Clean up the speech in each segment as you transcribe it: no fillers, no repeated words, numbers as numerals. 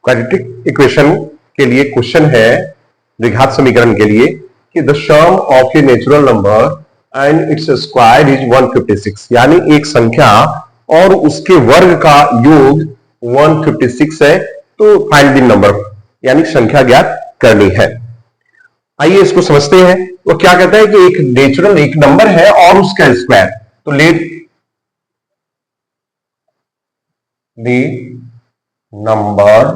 Quadratic equation के लिए question है, द्विघात समीकरण के लिए, कि the sum of a natural number and its square is 156, यानी एक संख्या और उसके वर्ग का योग 156 है, तो फाइंड द नंबर, यानी संख्या ज्ञात करनी है। आइए इसको समझते हैं। वो क्या कहता है कि एक नेचुरल एक नंबर है और उसका स्क्वायर, तो let the number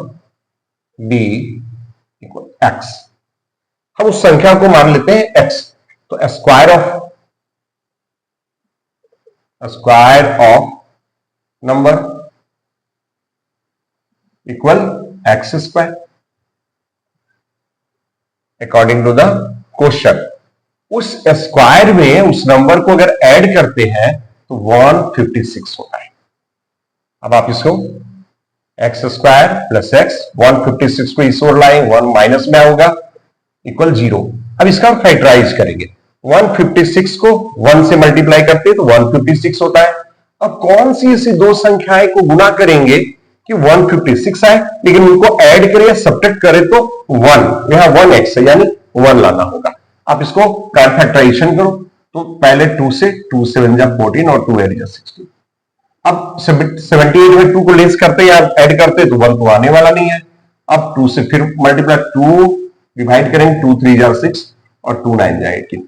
be equal X, हम उस संख्या को मान लेते हैं एक्स, तो square of number equal X square according to the question. उस स्क्वायर में उस नंबर को अगर ऐड करते हैं तो 156 होता है। अब आप इसको एक्स स्क्वायर प्लस एक्स, 156 को इस ओर लाएं, 1 माइनस में होगा इक्वल 0। अब इसका हम फैक्टराइज करेंगे, 156 को 1 से मल्टीप्लाई करते हैं तो 156 होता है। अब कौन सी ऐसी दो संख्याएं को गुना करेंगे कि 156 आए, लेकिन उनको ऐड करें या सब्ट्रैक्ट करें तो 1, यहां 1x है यानी 1 लाना होगा। आप इसको फैक्टराइजेशन करो, तो पहले 2 से 2 7 जा 14 और 2 8 जा 16। अब 78 में 2 को लेस करते या ऐड करते तो 1 तो आने वाला नहीं है। अब 2 से फिर मल्टीप्लाई, 2 डिवाइड करेंगे, 2 3 जा 6 और 2 9 जा 18।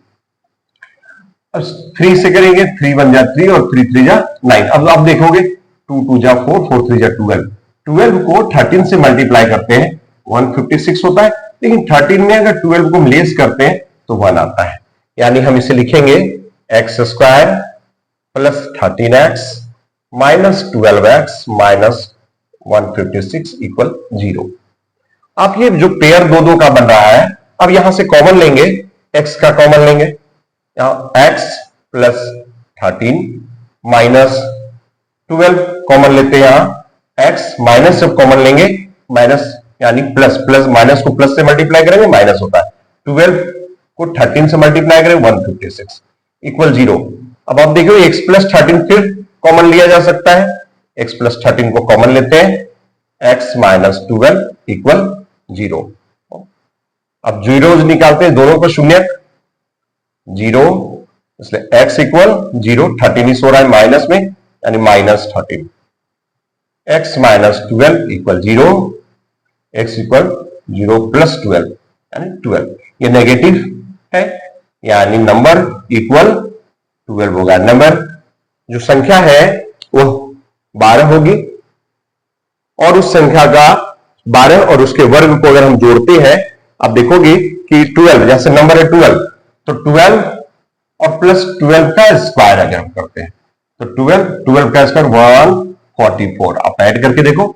अब 3 से करेंगे, 3 1 जा 3 और 3 3 जा 9। अब आप देखोगे 2 2 जा 4, 4 3 जा 12। 12 को 13 से मल्टीप्लाई करते हैं 156 होता है, लेकिन 13 में अगर 12 को हम लेस करते हैं तो 1 आता है, यानी हम इसे लिखेंगे x square plus 13x minus 12x minus 156 equal 0। आप ये जो पेयर दो दो का बन रहा है, अब यहां से कॉमन लेंगे, x का कॉमन लेंगे, यहां x प्लस 13 माइनस 12 कॉमन लेते हैं, यहां x माइनस जब कॉमन लेंगे माइनस यानी प्लस, प्लस माइनस को प्लस से मल्टीप्लाई करेंगे माइनस होता है, 12 को 13 से मल्टीप्लाई करें 156 इक्वल 0। अब आप देखिए x प्लस 13 फिर कॉमन लिया जा सकता है, x प्लस 13 को कॉमन लेते हैं, x माइनस 12 इक्वल 0। अब जीरोज निकालते हैं, दोनों को शून्य, 0, इसलिए x इक्वल 0, 13 इस हो रहा है माइनस में यानी minus 13, x minus 12 equal 0, x equal 0 plus 12 यानी 12। ये नेगेटिव है यानी नंबर इक्वल 12 होगा। नंबर जो संख्या है वो 12 होगी, और उस संख्या का 12 और उसके वर्ग को अगर हम जोड़ते हैं, आप देखोगे कि 12, जैसे नंबर है 12, तो 12 और प्लस 12 का स्क्वायर अगर हम करते हैं तो 12 का स्क्वायर 144। आप ऐड करके देखो,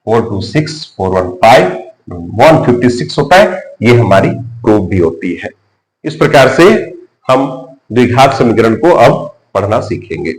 426 415 156 होता है। ये हमारी प्रूफ भी होती है। इस प्रकार से हम द्विघात समीकरण को अब पढ़ना सीखेंगे।